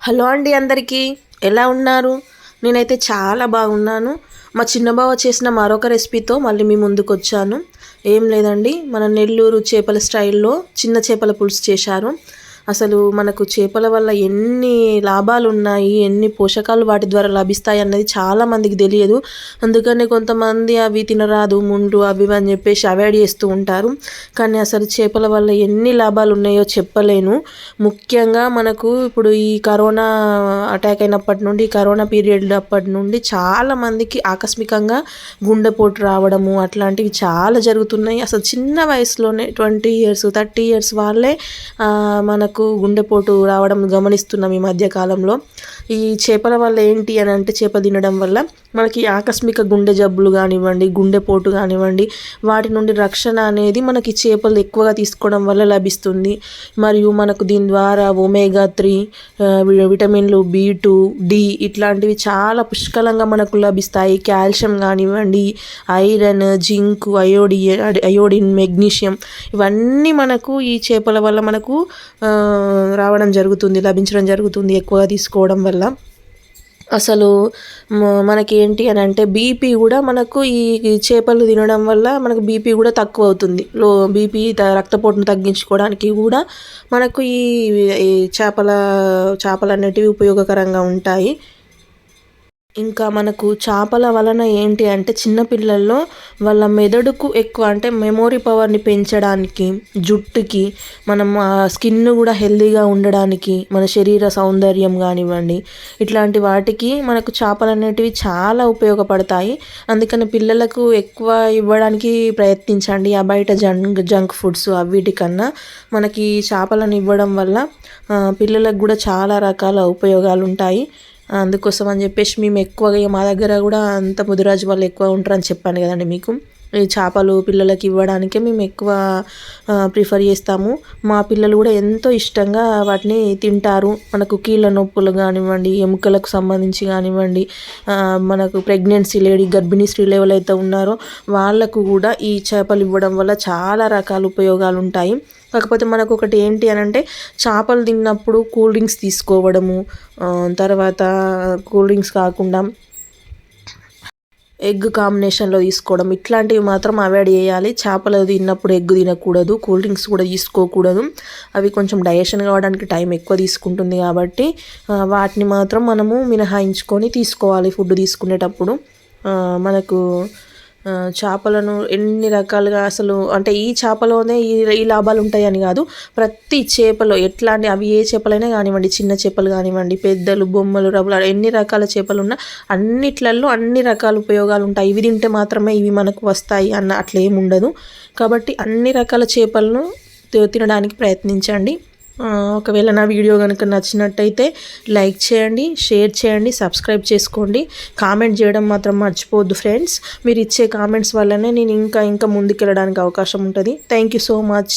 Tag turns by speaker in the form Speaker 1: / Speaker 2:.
Speaker 1: Hello అండి, అందరికీ ఎలా ఉన్నారు? నేనైతే చాలా బాగున్నాను. మా చిన్న బావ చేసిన మరొక రెసిపీతో మళ్ళీ మీ ముందుకు వచ్చాను. ఏం లేదండి, మన నెల్లూరు చేపల స్టైల్లో చిన్న చేపల పులుసు చేశారు. అసలు మనకు చేపల వల్ల ఎన్ని లాభాలు ఉన్నాయి, ఎన్ని పోషకాలు వాటి ద్వారా లభిస్తాయి అన్నది చాలామందికి తెలియదు. అందుకని కొంతమంది అవి తినరాదు, ముందు అవి అని చెప్పేసి అవాయిడ్ చేస్తూ ఉంటారు. కానీ అసలు చేపల వల్ల ఎన్ని లాభాలు ఉన్నాయో చెప్పలేను. ముఖ్యంగా మనకు ఇప్పుడు ఈ కరోనా అటాక్ అయినప్పటి నుండి, కరోనా పీరియడ్ అప్పటి నుండి చాలామందికి ఆకస్మికంగా గుండెపోటు రావడము అట్లాంటివి చాలా జరుగుతున్నాయి. అసలు చిన్న వయసులోనే 20 years 30 years వాళ్ళే మనకు గుండెపోటు రావడం గమనిస్తున్నాం ఈ మధ్యకాలంలో. ఈ చేపల వల్ల ఏంటి అని అంటే, చేప తినడం వల్ల మనకి ఆకస్మిక గుండె జబ్బులు కానివ్వండి, గుండెపోటు కానివ్వండి, వాటి నుండి రక్షణ అనేది మనకి చేపలు ఎక్కువగా తీసుకోవడం వల్ల లభిస్తుంది. మరియు మనకు దీని ద్వారా omega-3 విటమిన్లు B2 D ఇట్లాంటివి చాలా పుష్కలంగా మనకు లభిస్తాయి. కాల్షియం కానివ్వండి, ఐరన్, జింక్, అయోడిన్, మెగ్నీషియం ఇవన్నీ మనకు ఈ చేపల వల్ల మనకు రావడం జరుగుతుంది, లభించడం జరుగుతుంది ఎక్కువగా తీసుకోవడం వల్ల. అసలు మనకి ఏంటి అని అంటే, బీపీ కూడా మనకు ఈ చేపలు తినడం వల్ల మనకు బీపీ కూడా తక్కువ అవుతుంది. బీపీ రక్తపోటును తగ్గించుకోవడానికి కూడా మనకు ఈ చేపలు అనేటివి ఉపయోగకరంగా ఉంటాయి. ఇంకా మనకు చేపల వలన ఏంటి అంటే, చిన్నపిల్లల్లో వాళ్ళ మెదడుకు ఎక్కువ అంటే మెమొరీ పవర్ని పెంచడానికి, జుట్టుకి, మనం స్కిన్ కూడా హెల్తీగా ఉండడానికి, మన శరీర సౌందర్యం కానివ్వండి, ఇట్లాంటి వాటికి మనకు చేపలు అనేటివి చాలా ఉపయోగపడతాయి. అందుకని పిల్లలకు ఎక్కువ ఇవ్వడానికి ప్రయత్నించండి. ఆ బయట జంక్ ఫుడ్స్ అవిటికన్నా మనకి చేపలను ఇవ్వడం వల్ల పిల్లలకు కూడా చాలా రకాల ఉపయోగాలు ఉంటాయి. అందుకోసం అని చెప్పేసి మేము ఎక్కువగా మా దగ్గర కూడా అంత ముదిరాజు వాళ్ళు ఎక్కువ ఉంటారని చెప్పాను కదండి మీకు. ఈ చేపలు పిల్లలకి ఇవ్వడానికే మేము ఎక్కువ ప్రిఫర్ చేస్తాము. మా పిల్లలు కూడా ఎంతో ఇష్టంగా వాటిని తింటారు. మనకు కీళ్ళ నొప్పులు కానివ్వండి, ఎముకలకు సంబంధించి కానివ్వండి, మనకు ప్రెగ్నెన్సీ లేడీ, గర్భిణీ స్త్రీలు ఎవరైతే ఉన్నారో వాళ్ళకు కూడా ఈ చేపలు ఇవ్వడం వల్ల చాలా రకాల ఉపయోగాలు ఉంటాయి. కాకపోతే మనకు ఒకటి ఏంటి అని అంటే, చేపలు తిన్నప్పుడు కూల్ డ్రింక్స్ తీసుకోవడము, తర్వాత కూల్ డ్రింక్స్ కాకుండా ఎగ్ కాంబినేషన్లో తీసుకోవడం ఇట్లాంటివి మాత్రం అవాయిడ్ చేయాలి. చేపలు తిన్నప్పుడు ఎగ్ తినకూడదు, కూల్ డ్రింక్స్ కూడా తీసుకోకూడదు. అవి కొంచెం డైజెషన్ కావడానికి టైం ఎక్కువ తీసుకుంటుంది కాబట్టి వాటిని మాత్రం మనము మినహాయించుకొని తీసుకోవాలి ఫుడ్ తీసుకునేటప్పుడు. మనకు చేపలను ఎన్ని రకాలుగా అసలు అంటే, ఈ చేపలోనే ఈ లాభాలు ఉంటాయని కాదు, ప్రతి చేపలో ఎట్లాంటి అవి ఏ చేపలైనా కానివ్వండి, చిన్న చేపలు కానివ్వండి, పెద్దలు, బొమ్మలు, రవ్వలు, ఎన్ని రకాల చేపలు ఉన్నా అన్నిట్లలో అన్ని రకాల ఉపయోగాలు ఉంటాయి. ఇవి తింటే మాత్రమే ఇవి మనకు వస్తాయి అన్న అట్లా ఏమి ఉండదు. కాబట్టి అన్ని రకాల చేపలను తినడానికి ప్రయత్నించండి. ఒకవేళ నా వీడియో కనుక నచ్చినట్టయితే లైక్ చేయండి, షేర్ చేయండి, సబ్స్క్రైబ్ చేసుకోండి. కామెంట్ చేయడం మాత్రం మర్చిపోవద్దు ఫ్రెండ్స్. మీరు ఇచ్చే కామెంట్స్ వల్లనే నేను ఇంకా ముందుకెళ్ళడానికి అవకాశం ఉంటుంది. Thank you so much.